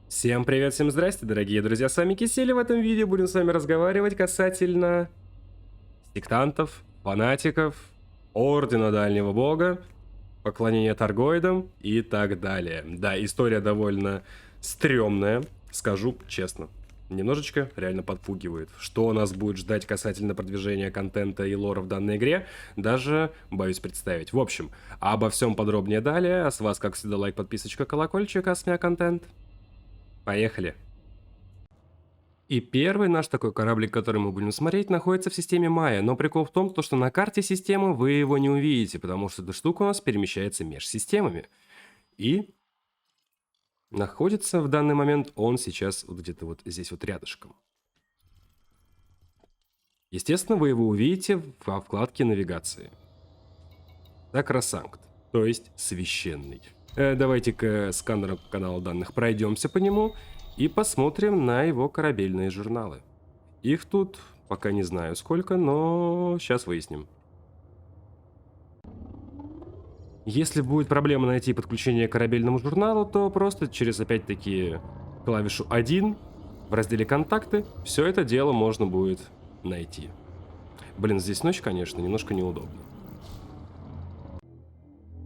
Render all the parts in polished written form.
Всем привет, всем здрасте, дорогие друзья, с вами Кисель, и в этом видео будем с вами разговаривать касательно сектантов, фанатиков, Ордена Дальнего Бога, поклонения Таргоидам и так далее. Да, история довольно стрёмная, скажу честно. Немножечко реально подпугивает. Что нас будет ждать касательно продвижения контента и лора в данной игре, даже боюсь представить. В общем, обо всем подробнее далее, а с вас, как всегда, лайк, подписочка, колокольчик, а с меня контент. Поехали! И первый наш такой кораблик, который мы будем смотреть, находится в системе Майя. Но прикол в том, что на карте системы вы его не увидите, потому что эта штука у нас перемещается между системами. И находится в данный момент он сейчас вот где-то вот здесь вот рядышком. Естественно, вы его увидите во вкладке навигации. Сакрасанкт, то есть священный. Давайте-ка сканером канала данных пройдемся по нему и посмотрим на его корабельные журналы. Их тут пока не знаю сколько, но сейчас выясним. Если будет проблема найти подключение к корабельному журналу, то просто через опять-таки клавишу 1 в разделе «Контакты» все это дело можно будет найти. Блин, здесь ночь, конечно, немножко неудобно.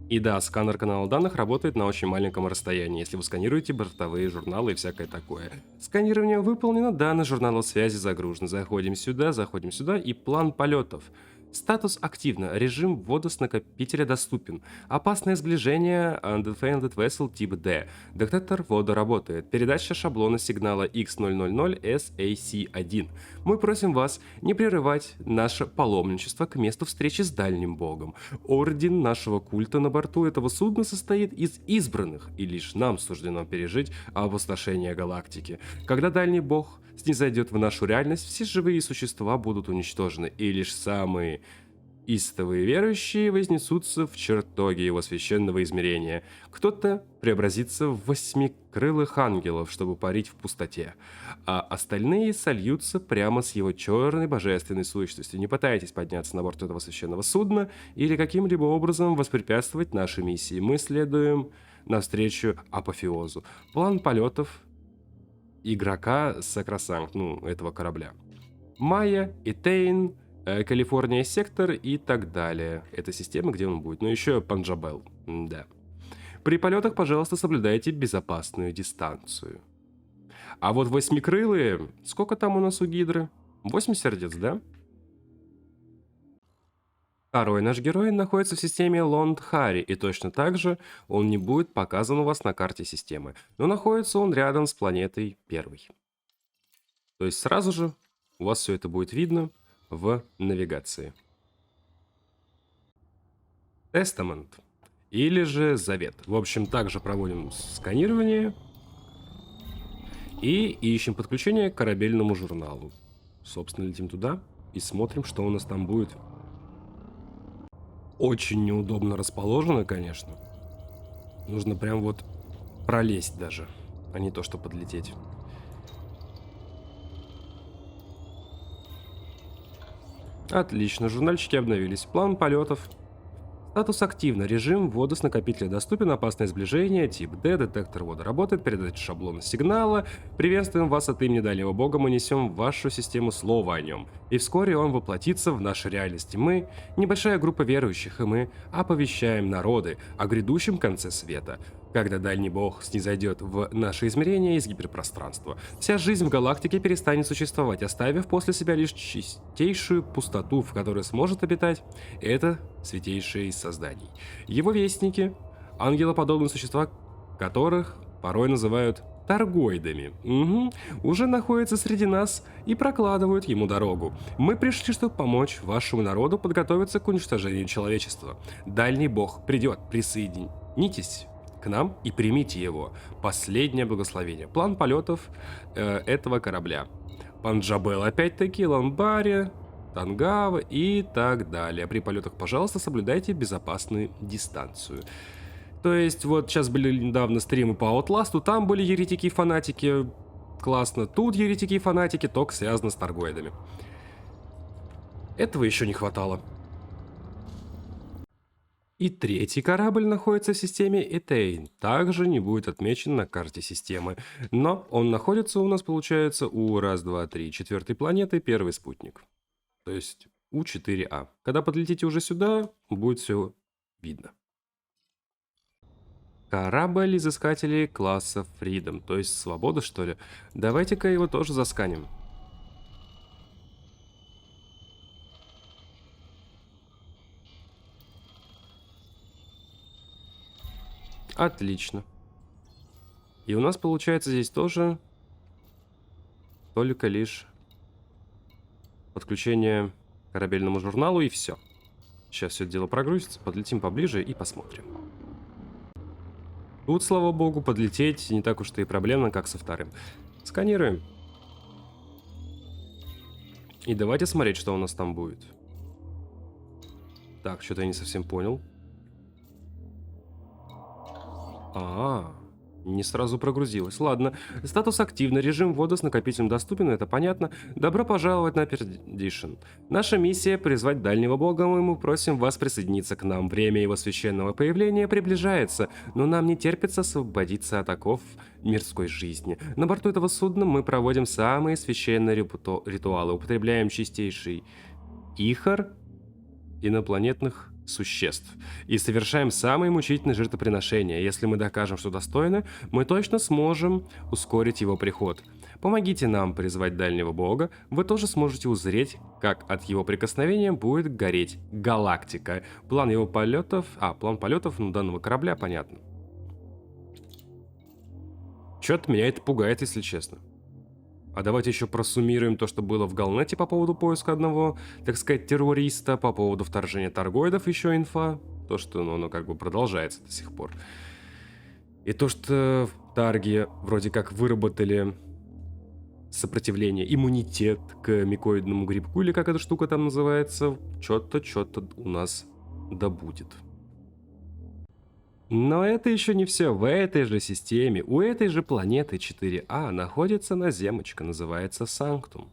И да, сканер канала данных работает на очень маленьком расстоянии, если вы сканируете бортовые журналы и всякое такое. Сканирование выполнено, данные журнала связи загружены. Заходим сюда, и план полетов. Статус активно, режим ввода с накопителя доступен. Опасное сближение Undefended Vessel тип D. Детектор ввода работает. Передача шаблона сигнала X000 SAC1. Мы просим вас не прерывать наше паломничество к месту встречи с дальним богом. Орден нашего культа на борту этого судна состоит из избранных, и лишь нам суждено пережить опустошение галактики. Когда дальний бог снизойдет в нашу реальность, все живые существа будут уничтожены, и лишь самые истовые верующие вознесутся в чертоги его священного измерения. Кто-то преобразится в восьмикрылых ангелов, чтобы парить в пустоте, а остальные сольются прямо с его черной божественной сущностью. Не пытайтесь подняться на борт этого священного судна или каким-либо образом воспрепятствовать нашей миссии. Мы следуем навстречу апофеозу. План полетов игрока Сакрасанкт, этого корабля. Майя, Этейн, Калифорния сектор и так далее. Это система, где он будет. Ну еще Панджабел. Да. При полетах, пожалуйста, соблюдайте безопасную дистанцию. А вот восьмикрылые... Сколько там у нас у Гидры? 8 сердец, да? Второй наш герой находится в системе Лондхари, и точно так же он не будет показан у вас на карте системы. Но находится он рядом с планетой первой. То есть сразу же у вас все это будет видно в навигации. Тестамент. Или же Завет. В общем, также проводим сканирование. И ищем подключение к корабельному журналу. Собственно, летим туда и смотрим, что у нас там будет. Очень неудобно расположено, конечно. Нужно прям вот пролезть даже, а не то, что подлететь. Отлично, журнальчики обновились. План полетов. Статус активно. Режим ввода с накопителя доступен. Опасное сближение. Тип D. Детектор ввода работает. Передача шаблона сигнала. Приветствуем вас от имени Дальнего Бога. Мы несем в вашу систему слово о нем. И вскоре он воплотится в нашей реальности. Мы небольшая группа верующих, и мы оповещаем народы о грядущем конце света. Когда Дальний Бог снизойдет в наше измерение из гиперпространства, вся жизнь в галактике перестанет существовать, оставив после себя лишь чистейшую пустоту, в которой сможет обитать это святейшее из созданий. Его вестники, ангелоподобные существа, которых порой называют Таргоидами, уже находятся среди нас и прокладывают ему дорогу. Мы пришли, чтобы помочь вашему народу подготовиться к уничтожению человечества. Дальний Бог придет, присоединитесь к нам и примите его. Последнее благословение. План полетов этого корабля. Панджабел опять-таки, Ламбари, Тангава и так далее. При полетах, пожалуйста, соблюдайте безопасную дистанцию. То есть, вот сейчас были недавно стримы по Outlast'у, там были еретики и фанатики. Классно. Тут еретики и фанатики, только связано с Таргоидами. Этого еще не хватало. И третий корабль находится в системе Этейн. Также не будет отмечен на карте системы. Но он находится у нас, получается, у раз, два, три, четвертой планеты, первый спутник. То есть У4А. Когда подлетите уже сюда, будет все видно. Корабль изыскателей класса Freedom, то есть свобода, что ли. Давайте-ка его тоже засканим. Отлично. И у нас получается здесь тоже только лишь подключение к корабельному журналу и все. Сейчас все это дело прогрузится, подлетим поближе и посмотрим. Тут, слава богу, подлететь не так уж и проблемно, как со вторым. Сканируем. И давайте смотреть, что у нас там будет. Так, что-то я не совсем понял. Не сразу прогрузилось. Ладно. Статус активный, режим ввода с накопителем доступен, это понятно. Добро пожаловать на Perdition. Наша миссия — призвать дальнего бога, и мы просим вас присоединиться к нам. Время его священного появления приближается, но нам не терпится освободиться от оков мирской жизни. На борту этого судна мы проводим самые священные ритуалы, употребляем чистейший ихор инопланетных существ и совершаем самые мучительные жертвоприношения. Если мы докажем, что достойны, мы точно сможем ускорить его приход. Помогите нам призвать дальнего бога, вы тоже сможете узреть, как от его прикосновения будет гореть галактика. План его полетов... план полетов данного корабля, понятно. Чё-то меня это пугает, если честно. А давайте еще просуммируем то, что было в Галнете по поводу поиска одного, так сказать, террориста, по поводу вторжения торгоидов еще инфа. То, что оно как бы продолжается до сих пор. И то, что в Тарге вроде как выработали сопротивление, иммунитет к микоидному грибку, или как эта штука там называется, что-то у нас да будет. Но это еще не все. В этой же системе, у этой же планеты 4А находится наземочка, называется Санктум.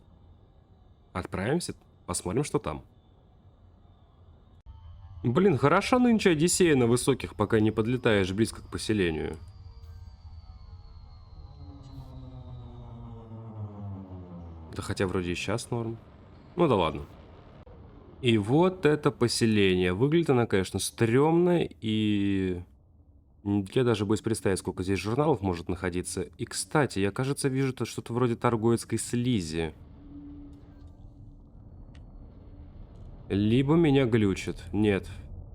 Отправимся, посмотрим, что там. Блин, хороша нынче Одиссея на высоких, пока не подлетаешь близко к поселению. Да хотя вроде и сейчас норм. Ну да ладно. И вот это поселение. Выглядит оно, конечно, стрёмно и... Я даже боюсь представить, сколько здесь журналов может находиться. И, кстати, я, кажется, вижу что-то вроде торгоидской слизи. Либо меня глючит. Нет,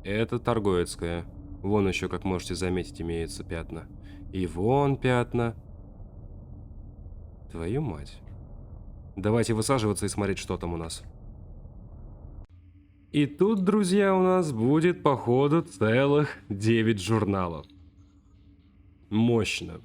это торгоидская. Вон еще, как можете заметить, имеются пятна. И вон пятна. Твою мать. Давайте высаживаться и смотреть, что там у нас. И тут, друзья, у нас будет, походу, целых 9 журналов. Мощно.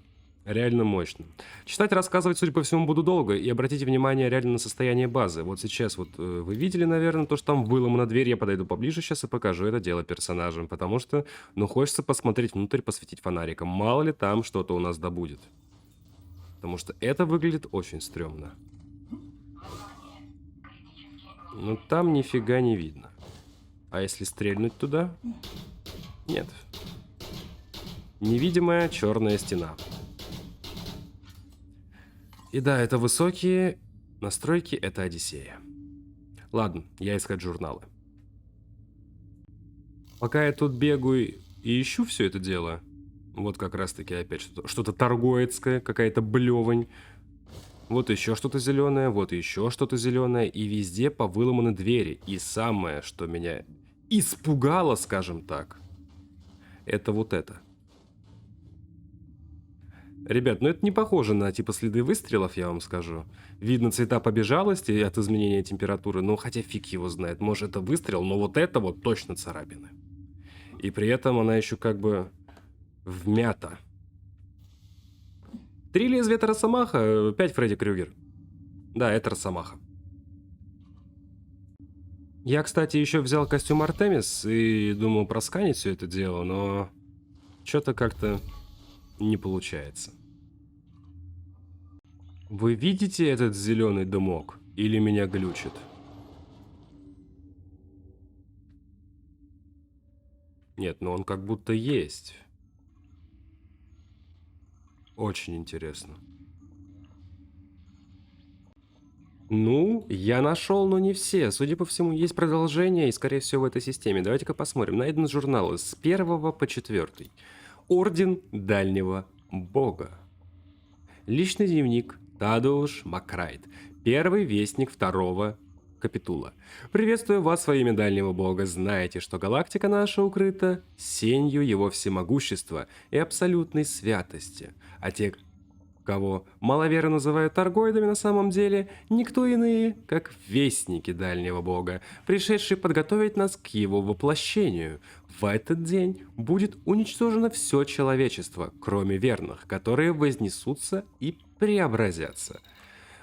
Реально мощно. Читать, рассказывать, судя по всему, буду долго. И обратите внимание реально на состояние базы. Вот сейчас вот вы видели, наверное, то, что там выломана дверь. Я подойду поближе сейчас и покажу это дело персонажам. Потому что, ну, хочется посмотреть внутрь, посветить фонариком. Мало ли там что-то у нас добудет. Потому что это выглядит очень стрёмно. Ну, там нифига не видно. А если стрельнуть туда? Нет. Невидимая черная стена. И да, это высокие настройки, это Одиссея. Ладно, я искать журналы. Пока я тут бегаю и ищу все это дело, вот как раз таки опять что-то торгоидское, какая-то блевань. Вот еще что-то зеленое, вот еще что-то зеленое, и везде повыломаны двери. И самое, что меня испугало, скажем так, это вот это. Ребят, ну это не похоже на типа следы выстрелов, я вам скажу. Видно цвета побежалости от изменения температуры, ну хотя фиг его знает. Может это выстрел, но вот это вот точно царапины. И при этом она еще как бы вмята. 3 лезвия это Росомаха, 5 Фредди Крюгер. Да, это Росомаха. Я, кстати, еще взял костюм Артемис и думал просканить все это дело, но что-то как-то не получается. Вы видите этот зеленый дымок? Или меня глючит? Нет, но он как будто есть. Очень интересно. Ну, я нашел, но не все. Судя по всему, есть продолжение, и, скорее всего, в этой системе. Давайте-ка посмотрим. Найдены журналы с 1 по 4. Орден Дальнего Бога. Личный дневник Тадеуш Макрайт. Первый вестник 2 капитула. Приветствую вас во имя Дальнего Бога. Знаете, что галактика наша укрыта сенью его всемогущества и абсолютной святости. А те, кого маловеры называют торгоидами, на самом деле никто иные, как вестники Дальнего Бога, пришедшие подготовить нас к его воплощению. В этот день будет уничтожено все человечество, кроме верных, которые вознесутся и преобразятся.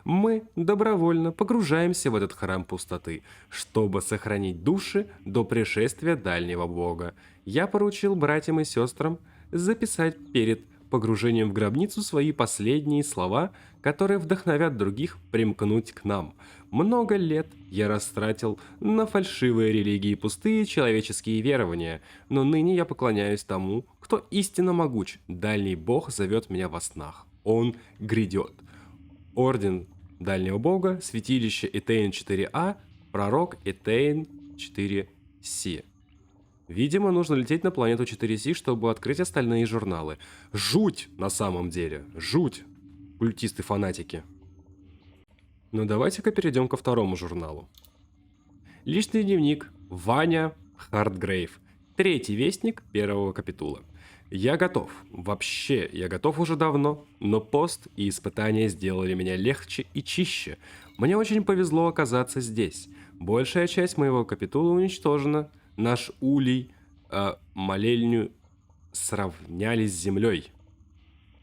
Мы добровольно погружаемся в этот храм пустоты, чтобы сохранить души до пришествия Дальнего Бога. Я поручил братьям и сестрам записать перед погружением в гробницу свои последние слова, которые вдохновят других примкнуть к нам. Много лет я растратил на фальшивые религии и пустые человеческие верования, но ныне я поклоняюсь тому, кто истинно могуч. Дальний Бог зовет меня во снах. Он грядет. Орден Дальнего Бога, святилище Этейн 4А, пророк Этейн 4С. Видимо, нужно лететь на планету 4С, чтобы открыть остальные журналы. Жуть на самом деле. Жуть. Культисты-фанатики. Ну давайте-ка перейдем ко 2 журналу. Личный дневник Ваня Хартгрейв. 3-й вестник 1 капитула. Я готов. Вообще, я готов уже давно, но пост и испытания сделали меня легче и чище. Мне очень повезло оказаться здесь. Большая часть моего капитула уничтожена. Наш улей, молельню сравняли с землей.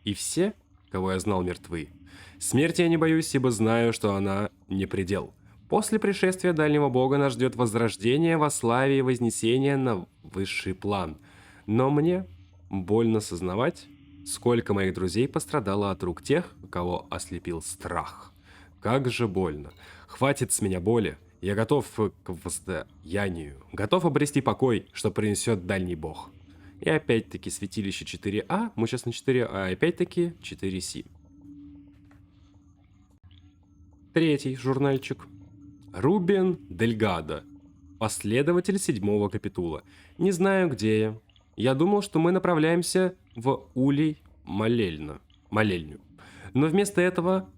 И все, кого я знал, мертвы. Смерти я не боюсь, ибо знаю, что она не предел. После пришествия Дальнего Бога нас ждет возрождение во славе и вознесение на высший план. Но мне больно сознавать, сколько моих друзей пострадало от рук тех, кого ослепил страх. Как же больно. Хватит с меня боли. Я готов к воздаянию, готов обрести покой, что принесет Дальний Бог. И опять-таки святилище 4А, мы сейчас на 4А, и опять-таки 4С. 3-й журнальчик. Рубен Дельгадо, последователь 7 капитула. Не знаю, где я. Я думал, что мы направляемся в Улей Молельню. Но вместо этого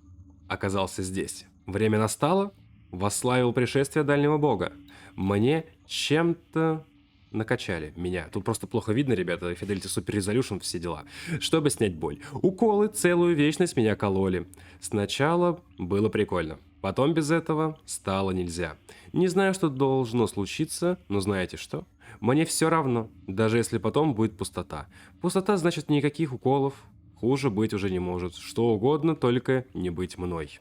оказался здесь. Время настало. Восславил пришествие Дальнего Бога. Мне чем-то накачали. Меня. Тут просто плохо видно, ребята. Fidelity Super Resolution, все дела. Чтобы снять боль. Уколы целую вечность меня кололи. Сначала было прикольно. Потом без этого стало нельзя. Не знаю, что должно случиться, но знаете что? Мне все равно, даже если потом будет пустота. Пустота значит никаких уколов. Хуже быть уже не может. Что угодно, только не быть мной.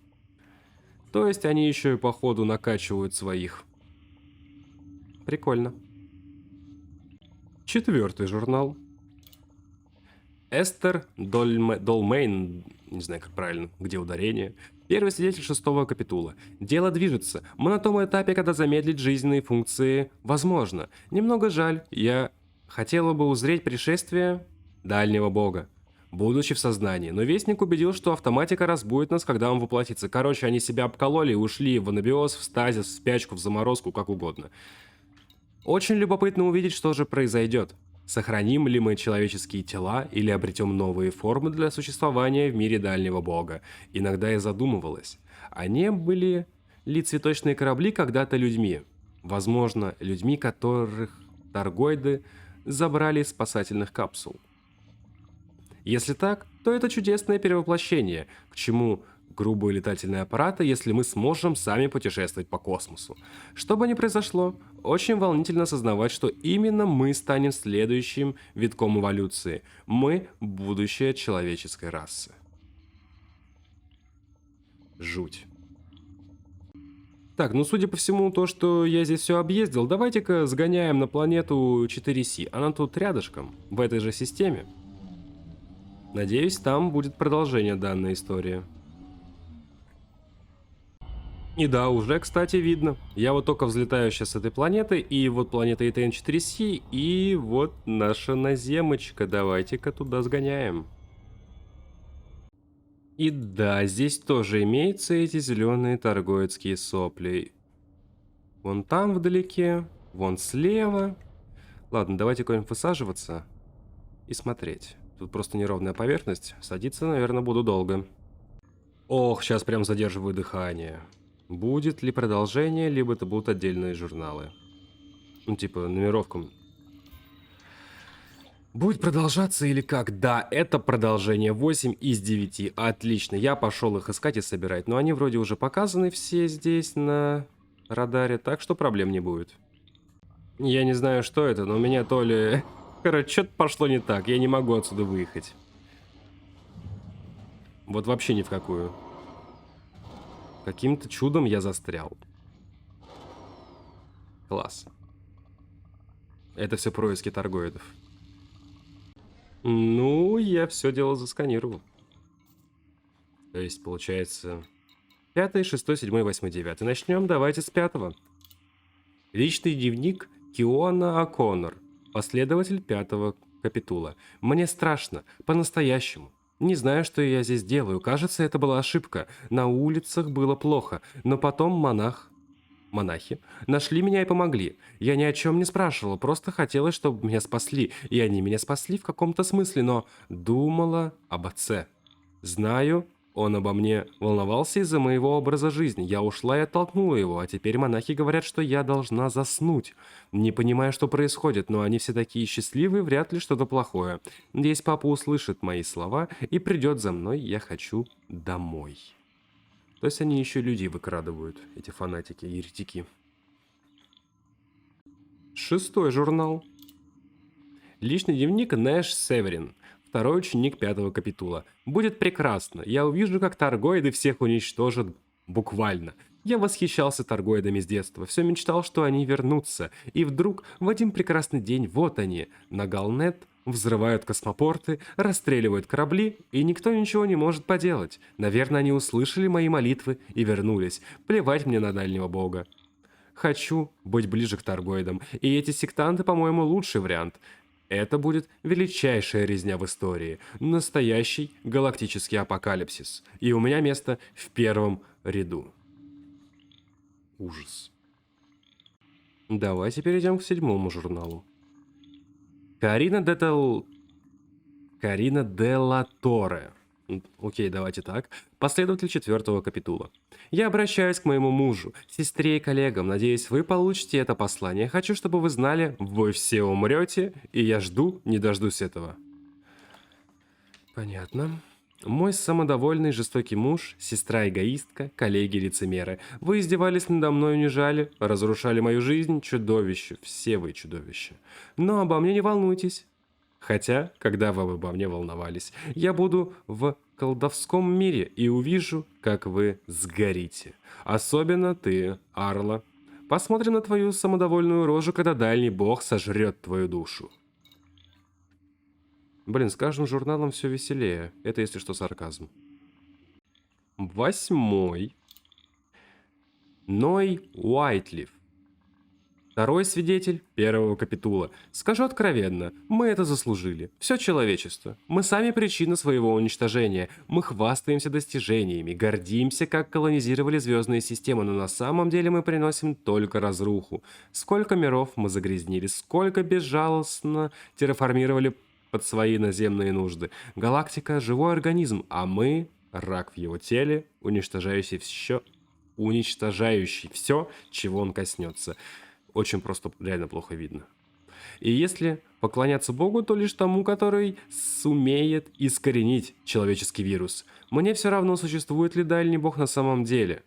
То есть они еще и по ходу накачивают своих. Прикольно. 4-й журнал. Эстер Долмейн, не знаю, как правильно, где ударение. Первый свидетель 6 капитула. Дело движется. Мы на том этапе, когда замедлить жизненные функции возможно. Немного жаль, я хотела бы узреть пришествие Дальнего Бога, будучи в сознании. Но Вестник убедил, что автоматика разбудит нас, когда он воплотится. Короче, они себя обкололи и ушли в анабиоз, в стазис, в спячку, в заморозку, как угодно. Очень любопытно увидеть, что же произойдет. Сохраним ли мы человеческие тела или обретем новые формы для существования в мире Дальнего Бога? Иногда я задумывалась, а не были ли цветочные корабли когда-то людьми? Возможно, людьми, которых торгоиды забрали из спасательных капсул. Если так, то это чудесное перевоплощение, к чему грубые летательные аппараты, если мы сможем сами путешествовать по космосу. Что бы ни произошло, очень волнительно осознавать, что именно мы станем следующим витком эволюции. Мы – будущее человеческой расы. Жуть. Так, ну судя по всему, то, что я здесь все объездил, давайте-ка сгоняем на планету 4С. Она тут рядышком, в этой же системе. Надеюсь, там будет продолжение данной истории. И да, уже, кстати, видно. Я вот только взлетаю сейчас с этой планеты, и вот планета ETN-4C, и вот наша наземочка. Давайте-ка туда сгоняем. И да, здесь тоже имеются эти зеленые торговецкие сопли. Вон там вдалеке, вон слева. Ладно, давайте куда-нибудь высаживаться и смотреть. Тут просто неровная поверхность. Садиться, наверное, буду долго. Ох, сейчас прям задерживаю дыхание. Будет ли продолжение, либо это будут отдельные журналы. Ну, типа, нумеровком. Будет продолжаться или как? Да, это продолжение 8 из 9. Отлично, я пошел их искать и собирать. Но они вроде уже показаны все здесь на радаре, так что проблем не будет. Я не знаю, что это, но у меня то ли... Короче, что-то пошло не так, я не могу отсюда выехать. Вот вообще ни в какую. Каким-то чудом я застрял. Класс. Это все происки торгоидов. Ну, я все дело засканировал. То есть, получается... 5, 6, 7, 8, 9. Начнем давайте с 5. Личный дневник Киона О'Коннор. Последователь 5 капитула. Мне страшно. По-настоящему. Не знаю, что я здесь делаю. Кажется, это была ошибка. На улицах было плохо. Но потом монахи нашли меня и помогли. Я ни о чем не спрашивала, просто хотелось, чтобы меня спасли. И они меня спасли в каком-то смысле, но думала об отце. Знаю, он обо мне волновался из-за моего образа жизни. Я ушла и оттолкнула его, а теперь монахи говорят, что я должна заснуть. Не понимаю, что происходит, но они все такие счастливые, вряд ли что-то плохое. Надеюсь, папа услышит мои слова и придет за мной. Я хочу домой. То есть они еще людей выкрадывают, эти фанатики, еретики. 6 журнал. Личный дневник Нэш Северин. Второй ученик 5 капитула. Будет прекрасно. Я увижу, как торгоиды всех уничтожат буквально. Я восхищался торгоидами с детства. Все мечтал, что они вернутся. И вдруг, в один прекрасный день, вот они, на Галнет, взрывают космопорты, расстреливают корабли, и никто ничего не может поделать. Наверное, они услышали мои молитвы и вернулись. Плевать мне на дальнего бога. Хочу быть ближе к торгоидам, и эти сектанты, по-моему, лучший вариант. Это будет величайшая резня в истории. Настоящий галактический апокалипсис. И у меня место в первом ряду. Ужас. Давайте перейдем к 7 журналу. Карина Делла Торе. Окей, давайте так. Последователь 4 капитула. Я обращаюсь к моему мужу, сестре и коллегам. Надеюсь, вы получите это послание. Хочу, чтобы вы знали, вы все умрете, и я жду, не дождусь этого. Понятно. Мой самодовольный жестокий муж, сестра-эгоистка, коллеги-лицемеры. Вы издевались надо мной, унижали, разрушали мою жизнь, чудовище, все вы чудовища. Но обо мне не волнуйтесь. Хотя, когда вы обо мне волновались, я буду в колдовском мире и увижу, как вы сгорите. Особенно ты, Арла. Посмотрим на твою самодовольную рожу, когда дальний бог сожрет твою душу. Блин, с каждым журналом все веселее. Это, если что, сарказм. 8. Ной Уайтлиф. Второй свидетель 1 капитула. Скажу откровенно, мы это заслужили. Все человечество. Мы сами причина своего уничтожения. Мы хвастаемся достижениями, гордимся, как колонизировали звездные системы, но на самом деле мы приносим только разруху. Сколько миров мы загрязнили, сколько безжалостно терраформировали под свои наземные нужды. Галактика – живой организм, а мы – рак в его теле, уничтожающий все, чего он коснется. Очень просто, реально плохо видно. И если поклоняться Богу, то лишь тому, который сумеет искоренить человеческий вирус. Мне все равно, существует ли дальний Бог на самом деле.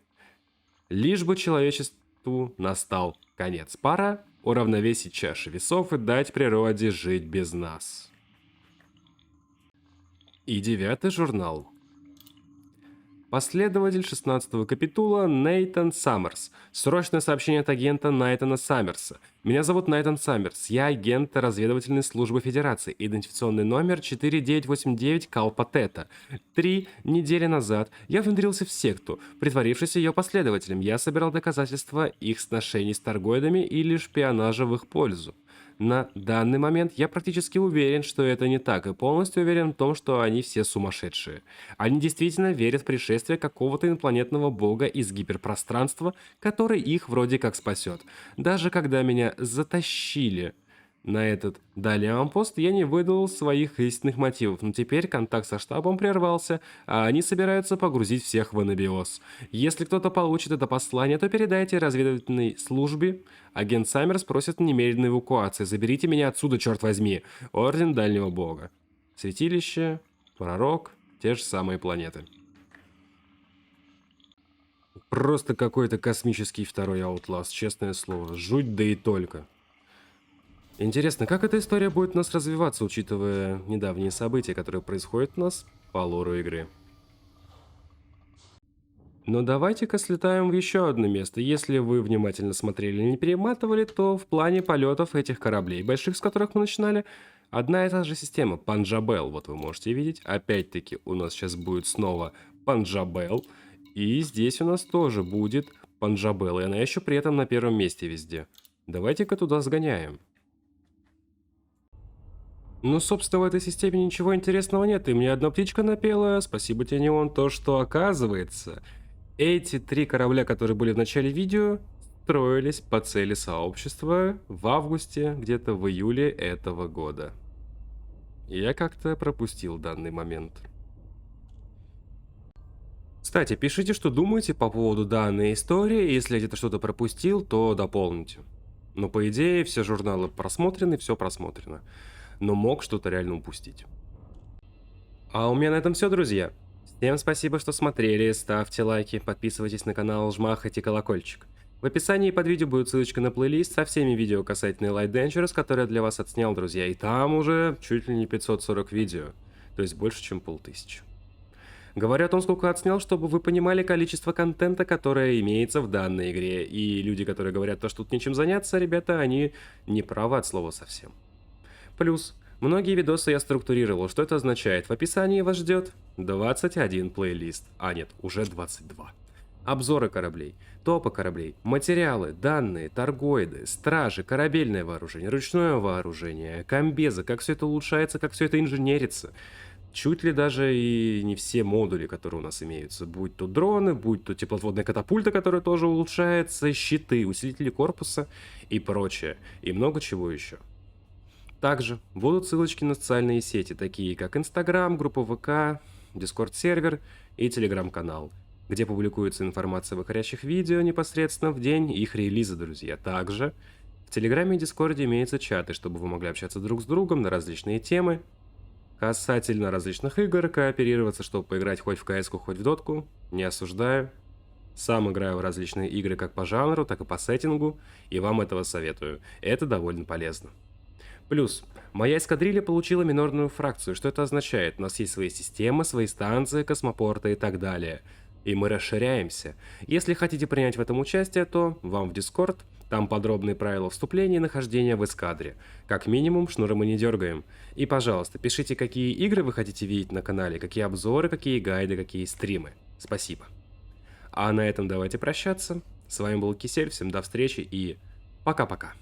Лишь бы человечеству настал конец. Пора уравновесить чаши весов и дать природе жить без нас. И 9 журнал. Последователь 16-го капитула Нейтан Саммерс. Срочное сообщение от агента Найтана Саммерса. Меня зовут Найтан Саммерс. Я агент разведывательной службы Федерации. Идентификационный номер 4989 Калпа Тета. 3 недели назад я внедрился в секту, притворившись ее последователем. Я собирал доказательства их сношений с торгоидами или шпионажа в их пользу. На данный момент я практически уверен, что это не так, и полностью уверен в том, что они все сумасшедшие. Они действительно верят в пришествие какого-то инопланетного бога из гиперпространства, который их вроде как спасет. Даже когда меня затащили на этот далее аванпост, я не выдал своих истинных мотивов, но теперь контакт со штабом прервался, а они собираются погрузить всех в анабиоз. Если кто-то получит это послание, то передайте разведывательной службе. Агент Саммерс просит немедленной эвакуации. Заберите меня отсюда, черт возьми. Орден Дальнего Бога. Святилище, Пророк, те же самые планеты. Просто какой-то космический второй Outlast, честное слово. Жуть, да и только. Интересно, как эта история будет у нас развиваться, учитывая недавние события, которые происходят у нас по лору игры. Но давайте-ка слетаем в еще одно место. Если вы внимательно смотрели и не перематывали, то в плане полетов этих кораблей, больших, с которых мы начинали, одна и та же система, Панджабел, вот вы можете видеть. Опять-таки у нас сейчас будет снова Панджабел, и здесь у нас тоже будет Панджабел, и она еще при этом на первом месте везде. Давайте-ка туда сгоняем. Ну, собственно, в этой системе ничего интересного нет, и мне одна птичка напела, спасибо тебе, Неон, то, что оказывается, эти 3 корабля, которые были в начале видео, строились по цели сообщества в августе, где-то в июле этого года. Я как-то пропустил данный момент. Кстати, пишите, что думаете по поводу данной истории, если я где-то что-то пропустил, то дополните. Но по идее, все журналы просмотрены, все просмотрено. Но мог что-то реально упустить. А у меня на этом все, друзья. Всем спасибо, что смотрели, ставьте лайки, подписывайтесь на канал, жмахайте колокольчик. В описании под видео будет ссылочка на плейлист со всеми видео касательно Light Dangerous, которые я для вас отснял, друзья. И там уже чуть ли не 540 видео, то есть больше, чем 5000. Говорю о том, сколько отснял, чтобы вы понимали количество контента, которое имеется в данной игре. И люди, которые говорят, что тут нечем заняться, ребята, они не правы от слова совсем. Плюс, многие видосы я структурировал. Что это означает? В описании вас ждет 21 плейлист. А нет, уже 22. Обзоры кораблей, топы кораблей, материалы, данные, торгоиды, стражи, корабельное вооружение, ручное вооружение, комбезы, как все это улучшается, как все это инженерится. Чуть ли даже и не все модули, которые у нас имеются. Будь то дроны, будь то теплоотводная катапульта, которая тоже улучшается, щиты, усилители корпуса и прочее. И много чего еще. Также будут ссылочки на социальные сети, такие как Instagram, группа ВК, Discord сервер и Telegram-канал, где публикуется информация о выходящих видео непосредственно в день их релиза, друзья. Также в Телеграме и Дискорде имеются чаты, чтобы вы могли общаться друг с другом на различные темы, касательно различных игр, кооперироваться, чтобы поиграть хоть в CS-ку, хоть в дотку, не осуждаю. Сам играю в различные игры как по жанру, так и по сеттингу, и вам этого советую. Это довольно полезно. Плюс, моя эскадрилья получила минорную фракцию. Что это означает? У нас есть свои системы, свои станции, космопорты и так далее. И мы расширяемся. Если хотите принять в этом участие, то вам в Discord. Там подробные правила вступления и нахождения в эскадре. Как минимум, шнуры мы не дергаем. И, пожалуйста, пишите, какие игры вы хотите видеть на канале, какие обзоры, какие гайды, какие стримы. Спасибо. А на этом давайте прощаться. С вами был Кисель, всем до встречи и пока-пока.